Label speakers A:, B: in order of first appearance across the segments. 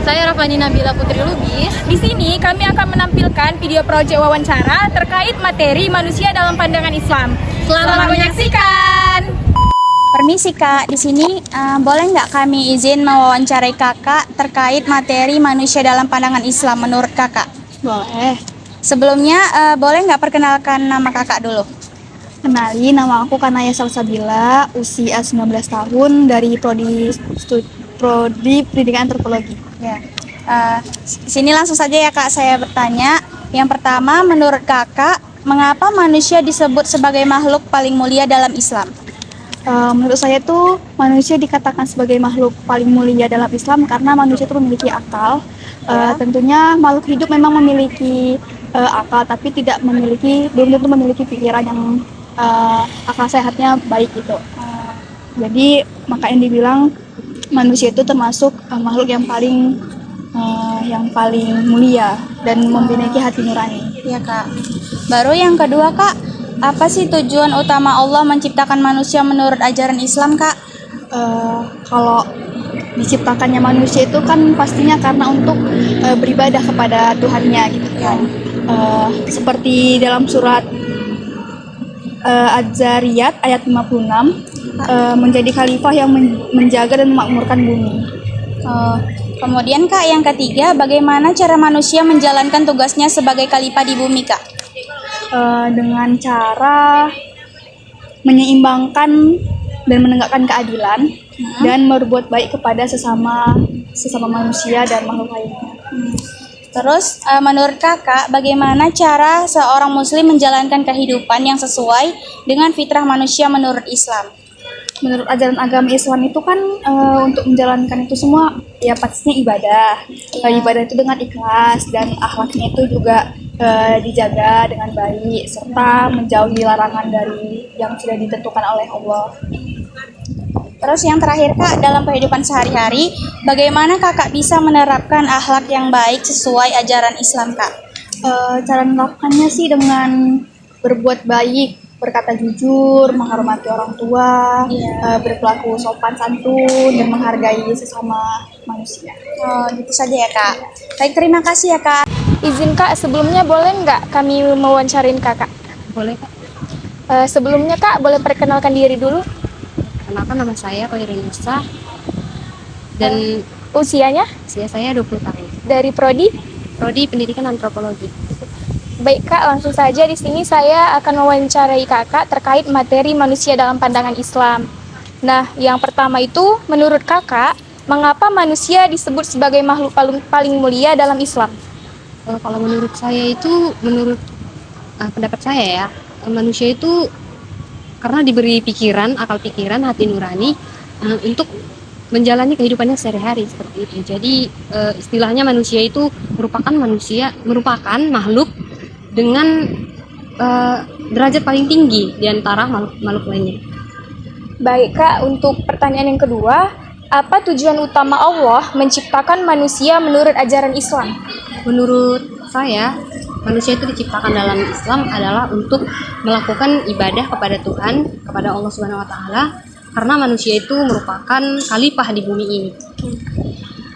A: Saya Rafani Nabila Putri Lubis.
B: Di sini kami akan menampilkan video proyek wawancara terkait materi manusia dalam pandangan Islam.
A: Selamat menyaksikan.
C: Permisi Kak, di sini boleh nggak kami izin mewawancarai Kakak terkait materi manusia dalam pandangan Islam menurut Kakak?
D: Boleh.
C: Sebelumnya boleh nggak perkenalkan nama Kakak dulu?
D: Kenali, nama aku Kanaya Salsabila, usia 19 tahun dari Prodi Pendidikan Antropologi.
C: Ya. Sini langsung saja ya Kak, saya bertanya. Yang pertama, menurut Kakak, mengapa manusia disebut sebagai makhluk paling mulia dalam Islam?
D: Menurut saya tuh manusia dikatakan sebagai makhluk paling mulia dalam Islam karena manusia itu memiliki akal. Tentunya makhluk hidup memang memiliki akal, tapi belum tentu memiliki pikiran yang akal sehatnya baik gitu. Jadi makanya dibilang manusia itu termasuk makhluk yang paling mulia dan memiliki hati nurani.
C: Ya Kak. Baru yang kedua Kak, apa sih tujuan utama Allah menciptakan manusia menurut ajaran Islam Kak?
D: Kalau diciptakannya manusia itu kan pastinya karena untuk beribadah kepada Tuhannya gitu kan. Seperti dalam surat Az-Zariyat ayat 56, menjadi khalifah yang menjaga dan memakmurkan bumi.
C: Kemudian Kak, yang ketiga, bagaimana cara manusia menjalankan tugasnya sebagai khalifah di bumi Kak?
D: Dengan cara menyeimbangkan dan menegakkan keadilan dan berbuat baik kepada sesama manusia dan makhluk lainnya.
C: Terus, menurut Kakak, bagaimana cara seorang muslim menjalankan kehidupan yang sesuai dengan fitrah manusia menurut Islam?
D: Menurut ajaran agama Islam itu kan untuk menjalankan itu semua ya pastinya ibadah. Ibadah itu dengan ikhlas dan akhlaknya itu juga dijaga dengan baik serta menjauhi larangan dari yang sudah ditentukan oleh Allah.
C: Terus yang terakhir Kak, dalam kehidupan sehari-hari, bagaimana Kakak bisa menerapkan akhlak yang baik sesuai ajaran Islam Kak?
D: Cara menerapkannya sih dengan berbuat baik, berkata jujur, menghormati orang tua, berperilaku sopan santun, dan menghargai sesama manusia.
C: Gitu saja ya Kak. Baik, terima kasih ya Kak.
B: Izin Kak, sebelumnya boleh nggak kami mewawancarin Kakak?
A: Boleh Kak.
B: Sebelumnya Kak, boleh perkenalkan diri dulu?
A: Kenalkan, nama saya Koirul Nisa dan
B: Usianya?
A: usia saya 20 tahun.
B: Dari Prodi?
A: Prodi Pendidikan Antropologi.
B: Baik Kak, langsung saja di sini saya akan mewawancarai Kakak terkait materi manusia dalam pandangan Islam. Nah, yang pertama itu, menurut Kakak, mengapa manusia disebut sebagai makhluk paling mulia dalam Islam?
A: Kalau menurut saya itu, menurut pendapat saya ya, manusia itu karena diberi pikiran, akal pikiran, hati nurani untuk menjalani kehidupannya sehari-hari seperti itu. Jadi istilahnya manusia itu merupakan makhluk dengan derajat paling tinggi di antara makhluk lainnya.
B: Baik Kak, untuk pertanyaan yang kedua, apa tujuan utama Allah menciptakan manusia menurut ajaran Islam?
A: Menurut saya, manusia itu diciptakan dalam Islam adalah untuk melakukan ibadah kepada Tuhan, kepada Allah Subhanahu wa taala, karena manusia itu merupakan khalifah di bumi ini.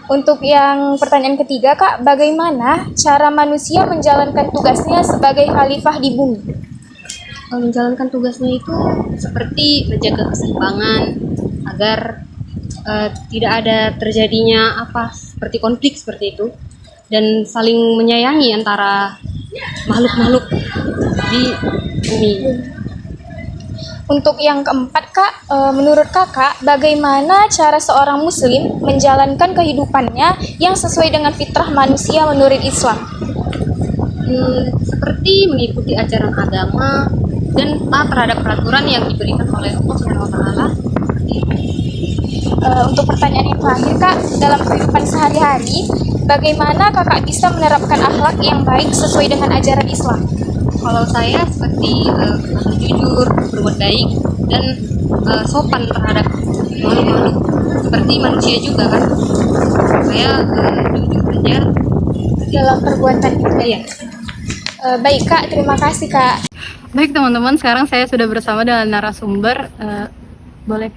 B: Untuk yang pertanyaan ketiga Kak, bagaimana cara manusia menjalankan tugasnya sebagai khalifah di bumi?
A: Menjalankan tugasnya itu seperti menjaga keseimbangan agar tidak ada terjadinya seperti konflik seperti itu, dan saling menyayangi antara makhluk-makhluk di bumi.
B: Untuk yang keempat Kak, menurut Kakak, bagaimana cara seorang muslim menjalankan kehidupannya yang sesuai dengan fitrah manusia menurut Islam?
A: Seperti mengikuti ajaran agama dan taat terhadap peraturan yang diberikan oleh Allah Subhanahu wa taala.
B: Untuk pertanyaan yang terakhir Kak, dalam kehidupan sehari-hari, bagaimana Kakak bisa menerapkan akhlak yang baik sesuai dengan ajaran Islam?
A: Kalau saya seperti berkata jujur, berbuat baik, dan sopan terhadap makhluk-makhluk seperti manusia juga kan. Saya jujur saja
B: Dalam perbuatan kita ya. Baik Kak, terima kasih Kak.
E: Baik teman-teman, sekarang saya sudah bersama dengan narasumber. Boleh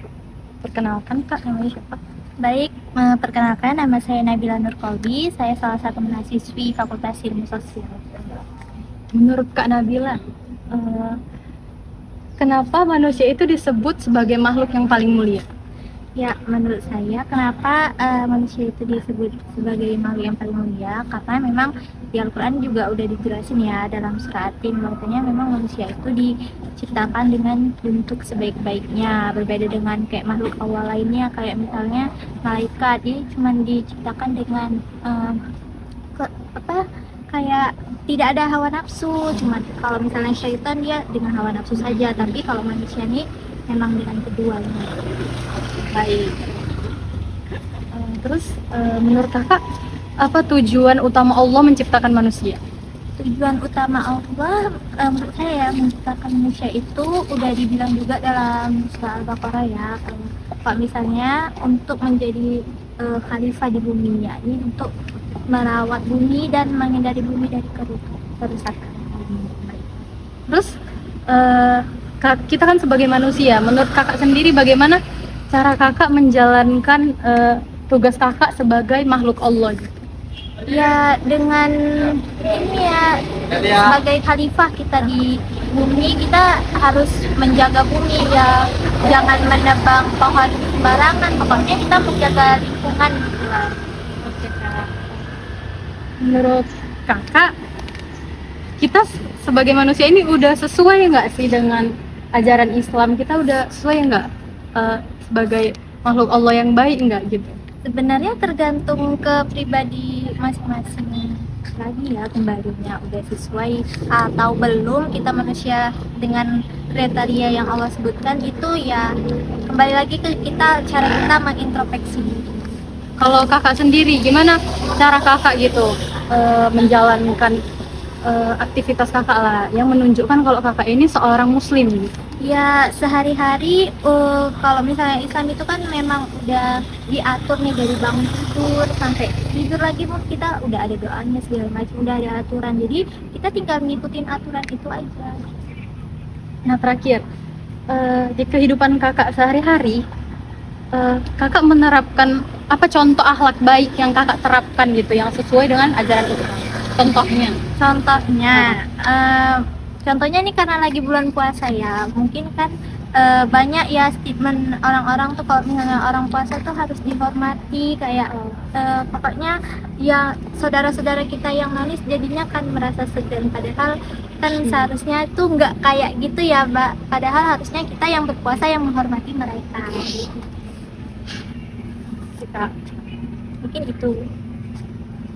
E: perkenalkan Kak, namanya siapa?
F: Baik, perkenalkan nama saya Nabila Nurkolbi, saya salah satu mahasiswi Fakultas Ilmu Sosial.
E: Menurut Kak Nabila, kenapa manusia itu disebut sebagai makhluk yang paling mulia?
F: Ya, menurut saya kenapa manusia itu disebut sebagai makhluk yang paling mulia? Karena memang di Al-Quran juga udah dijelasin ya dalam surah At-Tin, makanya memang manusia itu diciptakan dengan bentuk sebaik-baiknya, berbeda dengan kayak makhluk awal lainnya, kayak misalnya malaikat, dia cuma diciptakan dengan kayak tidak ada hawa nafsu, cuma kalau misalnya syaitan dia dengan hawa nafsu saja, tapi kalau manusia ini memang dengan keduanya.
E: Baik. Terus menurut kakak, apa tujuan utama Allah menciptakan manusia?
F: Tujuan utama Allah menurut saya menciptakan manusia itu udah dibilang juga dalam surah Al-Baqarah ya, kalau misalnya untuk menjadi khalifah di bumi, ya ini untuk merawat bumi dan menghindari bumi dari kerusakan.
E: Terus kita kan sebagai manusia, menurut kakak sendiri bagaimana cara kakak menjalankan tugas kakak sebagai makhluk Allah gitu?
F: Ya dengan ini ya, sebagai khalifah kita di bumi, kita harus menjaga bumi ya, jangan menebang pohon sembarangan, pokoknya kita menjaga lingkungan gitu lah.
E: Oke, Kak. Menurut kakak, kita sebagai manusia ini udah sesuai nggak sih dengan ajaran Islam? Kita udah sesuai nggak sebagai makhluk Allah yang baik nggak gitu?
F: Sebenarnya tergantung ke pribadi masing-masing lagi ya, kembalinya udah sesuai atau belum kita manusia dengan kriteria yang Allah sebutkan itu ya, kembali lagi ke kita, cara kita mengintrospeksi diri.
E: Kalau kakak sendiri gimana cara kakak gitu menjalankan aktivitas kakak lah yang menunjukkan kalau kakak ini seorang muslim gitu?
F: Ya sehari-hari kalau misalnya Islam itu kan memang udah diatur nih, dari bangun tidur sampai tidur lagi pun kita udah ada doanya segala macam, udah ada aturan, jadi kita tinggal ngikutin aturan itu aja.
E: Nah terakhir, di kehidupan kakak sehari-hari, kakak menerapkan apa contoh akhlak baik yang kakak terapkan gitu yang sesuai dengan ajaran Islam?
F: Contohnya nih, karena lagi bulan puasa ya, mungkin kan banyak ya statement orang-orang tuh kalau misalnya orang puasa tuh harus dihormati, kayak pokoknya ya saudara-saudara kita yang nulis jadinya kan merasa segan, padahal kan seharusnya tuh nggak kayak gitu ya Mbak, padahal harusnya kita yang berpuasa yang menghormati mereka.
E: Kak.
F: Mungkin itu.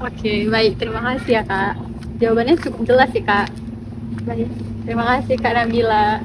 E: Oke, baik. Terima kasih ya, Kak. Jawabannya cukup jelas sih, Kak. Baik. Terima kasih, Kak Nabila.